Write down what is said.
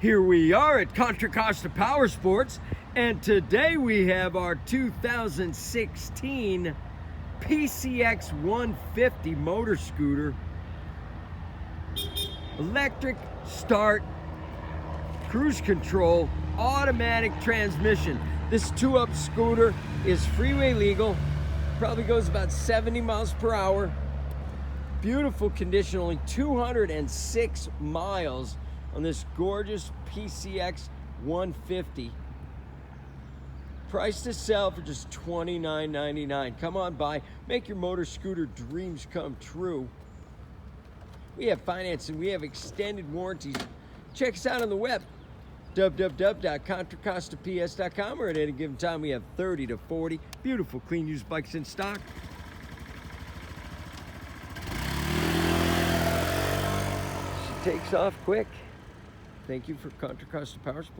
Here we are at Contra Costa Power Sports, and today we have our 2016 PCX150 motor scooter. Electric start, cruise control, automatic transmission. This two-up scooter is freeway legal, probably goes about 70 miles per hour. Beautiful condition, only 206 miles on this gorgeous PCX 150. Price to sell for just $29.99. Come on by, make your motor scooter dreams come true. We have financing, we have extended warranties. Check us out on the web, www.contracostaps.com, or at any given time we have 30 to 40 beautiful clean used bikes in stock. She takes off quick. Thank you for Contra Costa Power Sports.